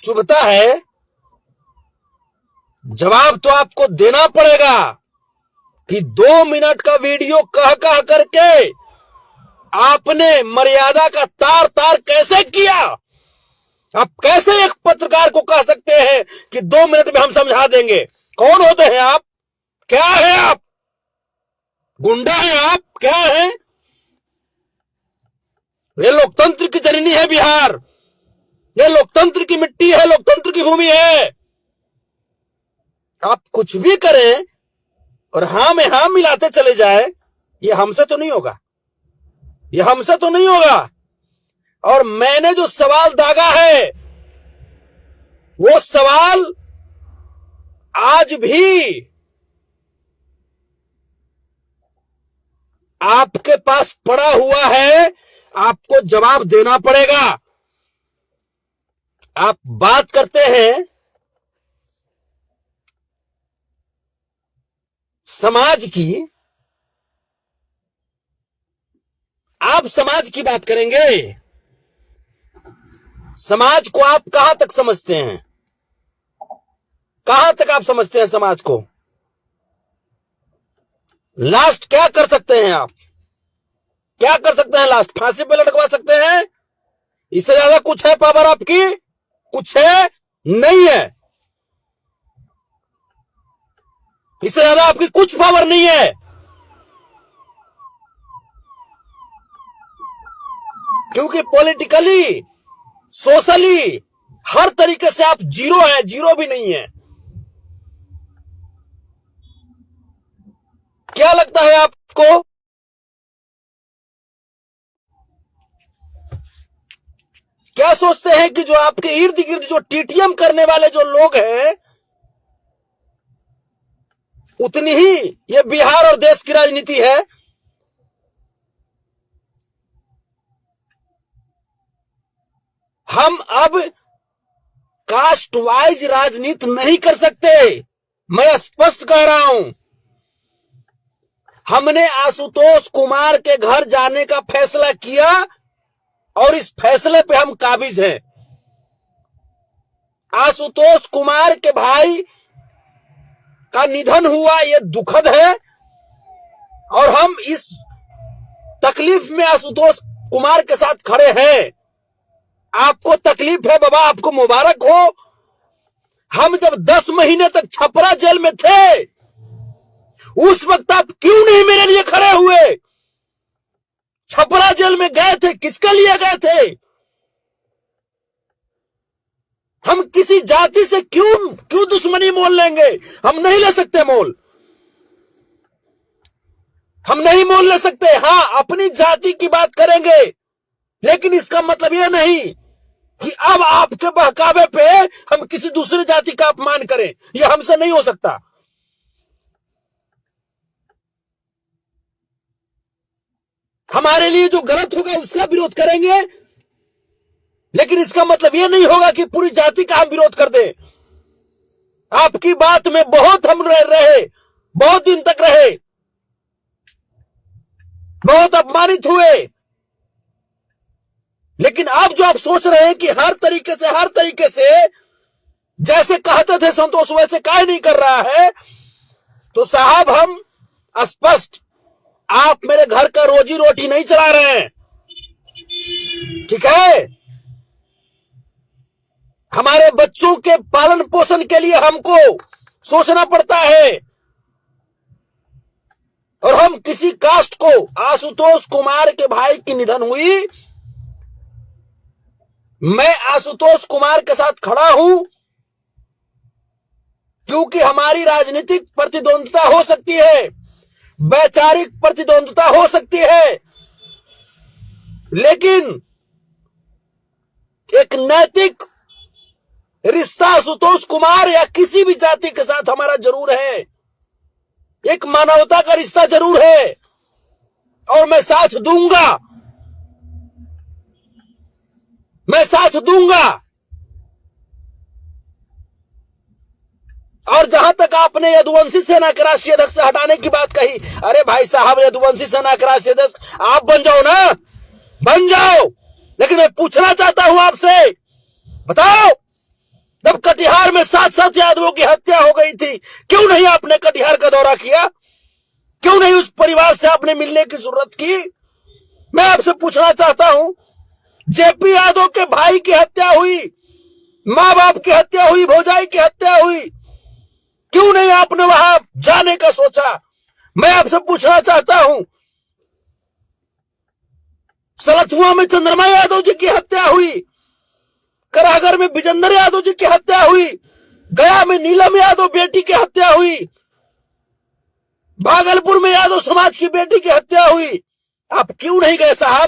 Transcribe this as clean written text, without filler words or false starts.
चुभता है, जवाब तो आपको देना पड़ेगा कि 2 मिनट का वीडियो कह कह करके आपने मर्यादा का तार तार कैसे किया। आप कैसे एक पत्रकार को कह सकते हैं कि 2 मिनट में हम समझा देंगे। कौन होते हैं आप? क्या है आप? गुंडा है आप? क्या है? ये लोकतंत्र की जननी है बिहार, ये लोकतंत्र की मिट्टी है, लोकतंत्र की भूमि है। आप कुछ भी करें और हां में हां मिलाते चले जाए, ये हमसे तो नहीं होगा, ये हमसे तो नहीं होगा। और मैंने जो सवाल दागा है वो सवाल आज भी आपके पास पड़ा हुआ है, आपको जवाब देना पड़ेगा। आप बात करते हैं समाज की, आप समाज की बात करेंगे। समाज को आप कहां तक समझते हैं? कहां तक आप समझते हैं समाज को? लास्ट क्या कर सकते हैं आप? क्या कर सकते हैं लास्ट? फांसी पे लटकवा सकते हैं? इससे ज्यादा कुछ है पावर आपकी? कुछ है? नहीं है। इससे ज्यादा आपकी कुछ पावर नहीं है। क्योंकि पॉलिटिकली, सोशली, हर तरीके से आप जीरो है, जीरो भी नहीं है। क्या लगता है आपको? क्या सोचते हैं कि जो आपके इर्द गिर्द जो टीटीएम करने वाले जो लोग हैं, उतनी ही ये बिहार और देश की राजनीति है? हम अब कास्ट वाइज राजनीति नहीं कर सकते, मैं स्पष्ट कह रहा हूं। हमने आशुतोष कुमार के घर जाने का फैसला किया और इस फैसले पे हम काबिज हैं। आशुतोष कुमार के भाई का निधन हुआ, यह दुखद है और हम इस तकलीफ में आशुतोष कुमार के साथ खड़े हैं। आपको तकलीफ है बाबा, आपको मुबारक हो। हम जब 10 महीने तक छपरा जेल में थे, उस वक्त आप क्यों नहीं मेरे लिए खड़े हुए? छपरा जेल में गए थे, किसके लिए गए थे? हम किसी जाति से क्यों दुश्मनी मोल लेंगे? हम नहीं ले सकते मोल, हम नहीं मोल ले सकते। हां, अपनी जाति की बात करेंगे, लेकिन इसका मतलब यह नहीं कि अब आपके बहकावे पे हम किसी दूसरी जाति का अपमान करें। यह हमसे नहीं हो सकता। हमारे लिए जो गलत होगा उसका विरोध करेंगे, लेकिन इसका मतलब यह नहीं होगा कि पूरी जाति का हम विरोध कर दें। आपकी बात में बहुत हम रहे, बहुत दिन तक रहे, बहुत अपमानित हुए, लेकिन अब जो आप सोच रहे हैं कि हर तरीके से जैसे कहते थे संतोष वैसे काहे नहीं कर रहा है, तो साहब हम स्पष्ट, आप मेरे घर का रोजी रोटी नहीं चला रहे हैं, ठीक है? हमारे बच्चों के पालन पोषण के लिए हमको सोचना पड़ता है और हम किसी कास्ट को, आशुतोष कुमार के भाई की निधन हुई, मैं आशुतोष कुमार के साथ खड़ा हूं, क्योंकि हमारी राजनीतिक प्रतिद्वंद्विता हो सकती है, वैचारिक प्रतिद्वंद्विता हो सकती है, लेकिन एक नैतिक रिश्ता आशुतोष कुमार या किसी भी जाति के साथ हमारा जरूर है। एक मानवता का रिश्ता जरूर है और मैं साथ दूंगा, मैं साथ दूंगा। और जहां तक आपने यदुवंशी सेना के राष्ट्रीय अध्यक्ष से हटाने की बात कही, अरे भाई साहब, यदुवंशी सेना के राष्ट्रीय अध्यक्ष आप बन जाओ ना, बन जाओ, लेकिन मैं पूछना चाहता हूं आपसे, बताओ जब कटिहार में 7-7 यादवों की हत्या हो गई थी, क्यों नहीं आपने कटिहार का दौरा किया? क्यों नहीं उस परिवार से आपने मिलने की जरूरत की? मैं आपसे पूछना चाहता हूं, जेपी यादव के भाई की हत्या हुई, मां बाप की हत्या हुई, भौजाई की हत्या हुई, क्यों नहीं आपने वहां जाने का सोचा? मैं आपसे पूछना चाहता हूं, सलथुआ में चंद्रमा यादव जी की हत्या हुई, करागर में विजेंद्र यादव जी की हत्या हुई, गया में नीलम यादव बेटी की हत्या हुई, भागलपुर में यादव समाज की बेटी की हत्या हुई, आप क्यों नहीं गए साहब?